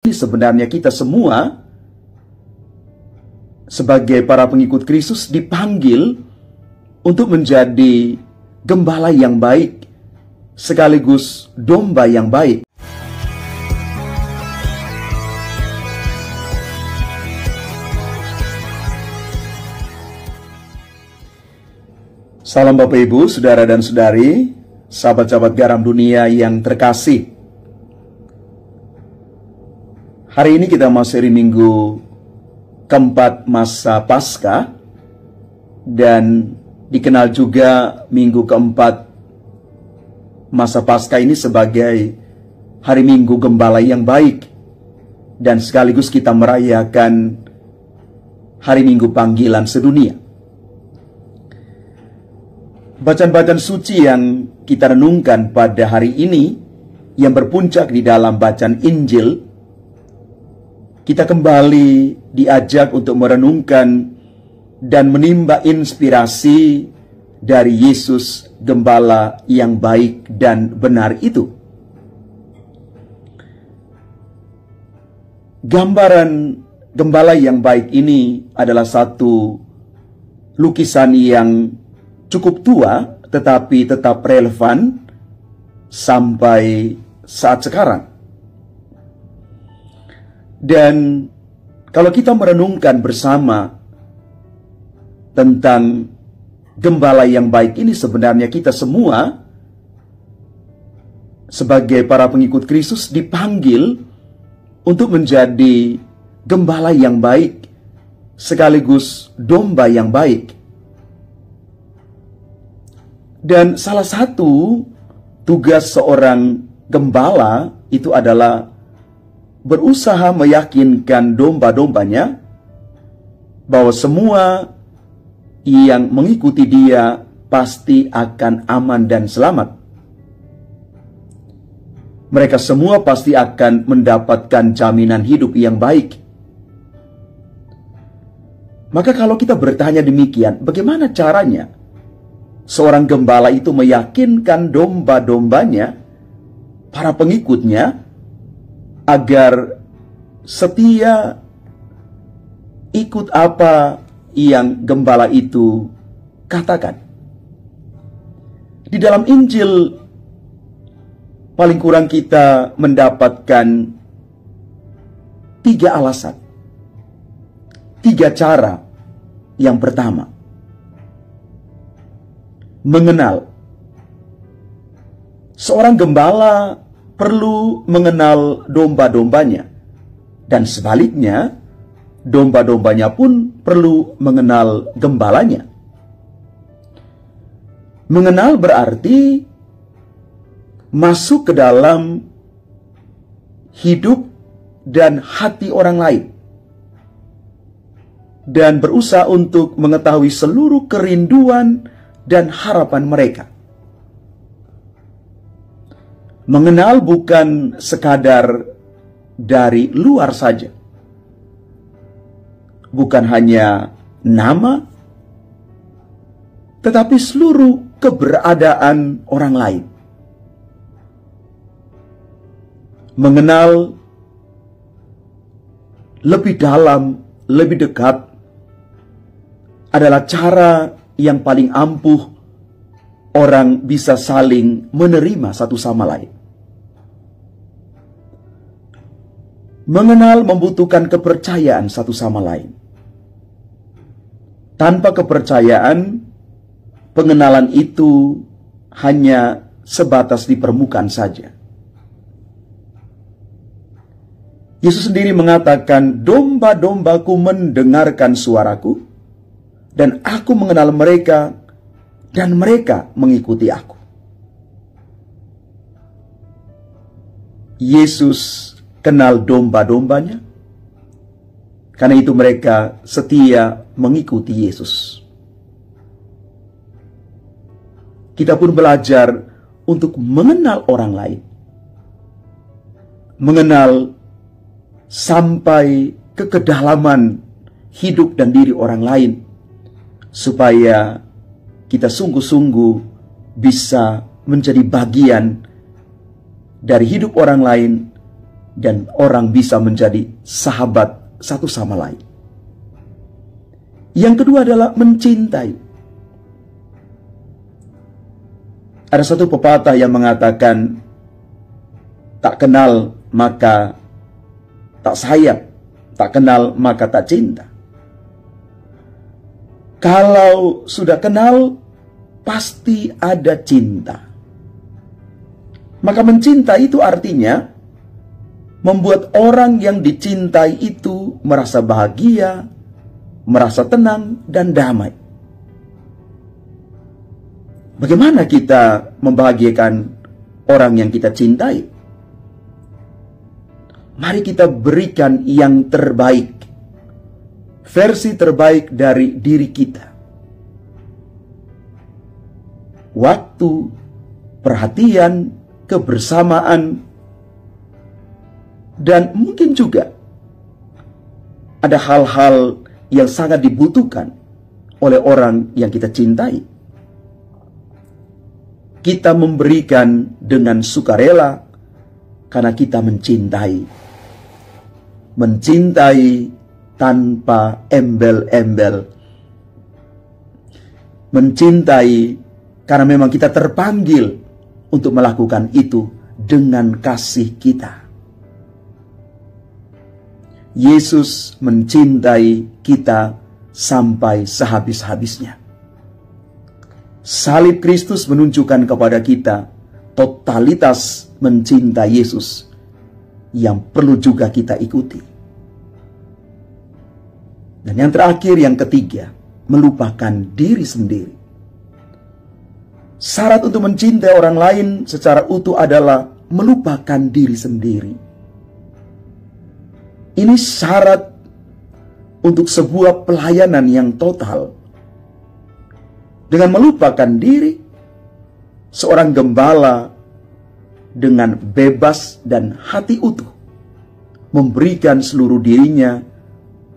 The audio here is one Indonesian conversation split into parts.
Ini sebenarnya kita semua sebagai para pengikut Kristus dipanggil untuk menjadi gembala yang baik sekaligus domba yang baik. Salam Bapak Ibu, saudara dan saudari, sahabat-sahabat garam dunia yang terkasih. Hari ini kita masuk hari Minggu keempat masa Paskah, dan dikenal juga Minggu keempat masa Paskah ini sebagai hari Minggu Gembala yang baik, dan sekaligus kita merayakan hari Minggu panggilan sedunia. Bacaan-bacaan suci yang kita renungkan pada hari ini yang berpuncak di dalam bacaan Injil, kita kembali diajak untuk merenungkan dan menimba inspirasi dari Yesus Gembala yang baik dan benar itu. Gambaran Gembala yang baik ini adalah satu lukisan yang cukup tua tetapi tetap relevan sampai saat sekarang. Dan kalau kita merenungkan bersama tentang gembala yang baik ini, sebenarnya kita semua sebagai para pengikut Kristus dipanggil untuk menjadi gembala yang baik sekaligus domba yang baik. Dan salah satu tugas seorang gembala itu adalah berusaha meyakinkan domba-dombanya bahwa semua yang mengikuti dia pasti akan aman dan selamat. Mereka semua pasti akan mendapatkan jaminan hidup yang baik. Maka kalau kita bertanya demikian, bagaimana caranya seorang gembala itu meyakinkan domba-dombanya, para pengikutnya, agar setia ikut apa yang gembala itu katakan? Di dalam Injil paling kurang kita mendapatkan 3 alasan, 3 cara. Yang pertama, mengenal. Seorang gembala perlu mengenal domba-dombanya, dan sebaliknya domba-dombanya pun perlu mengenal gembalanya. Mengenal berarti masuk ke dalam hidup dan hati orang lain dan berusaha untuk mengetahui seluruh kerinduan dan harapan mereka. Mengenal bukan sekadar dari luar saja, bukan hanya nama, tetapi seluruh keberadaan orang lain. Mengenal lebih dalam, lebih dekat adalah cara yang paling ampuh orang bisa saling menerima satu sama lain. Mengenal membutuhkan kepercayaan satu sama lain. Tanpa kepercayaan, pengenalan itu hanya sebatas di permukaan saja. Yesus sendiri mengatakan, domba-dombaku mendengarkan suaraku, dan aku mengenal mereka, dan mereka mengikuti aku. Yesus kenal domba-dombanya, karena itu mereka setia mengikuti Yesus. Kita pun belajar untuk mengenal orang lain, mengenal sampai ke kedalaman hidup dan diri orang lain, supaya kita sungguh-sungguh bisa menjadi bagian dari hidup orang lain dan orang bisa menjadi sahabat satu sama lain. Yang kedua adalah mencintai. Ada satu pepatah yang mengatakan, tak kenal maka tak sayang, tak kenal maka tak cinta. Kalau sudah kenal, pasti ada cinta. Maka mencintai itu artinya membuat orang yang dicintai itu merasa bahagia, merasa tenang dan damai. Bagaimana kita membahagiakan orang yang kita cintai? Mari kita berikan yang terbaik, versi terbaik dari diri kita. Waktu, perhatian, kebersamaan, dan mungkin juga ada hal-hal yang sangat dibutuhkan oleh orang yang kita cintai. Kita memberikan dengan sukarela karena kita mencintai. Mencintai tanpa embel-embel. Mencintai karena memang kita terpanggil untuk melakukan itu dengan kasih kita. Yesus mencintai kita sampai sehabis-habisnya. Salib Kristus menunjukkan kepada kita totalitas mencintai Yesus yang perlu juga kita ikuti. Dan yang terakhir, yang ketiga, melupakan diri sendiri. Syarat untuk mencintai orang lain secara utuh adalah melupakan diri sendiri. Ini syarat untuk sebuah pelayanan yang total. Dengan melupakan diri, seorang gembala dengan bebas dan hati utuh memberikan seluruh dirinya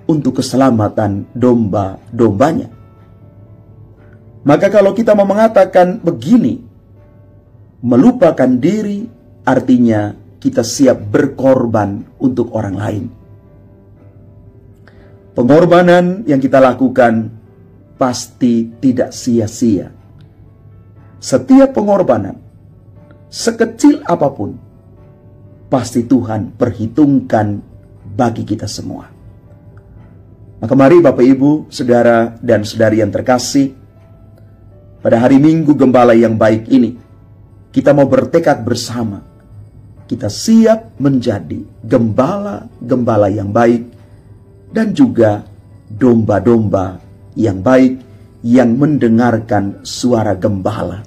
untuk keselamatan domba-dombanya. Maka kalau kita mau mengatakan begini, melupakan diri artinya kita siap berkorban untuk orang lain. Pengorbanan yang kita lakukan pasti tidak sia-sia. Setiap pengorbanan, sekecil apapun, pasti Tuhan perhitungkan bagi kita semua. Maka mari Bapak Ibu, saudara dan saudari yang terkasih, pada hari Minggu Gembala yang baik ini, kita mau bertekad bersama. Kita siap menjadi gembala-gembala yang baik dan juga domba-domba yang baik yang mendengarkan suara gembala.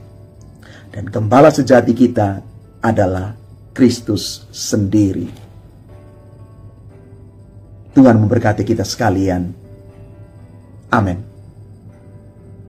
Dan gembala sejati kita adalah Kristus sendiri. Tuhan memberkati kita sekalian. Amin.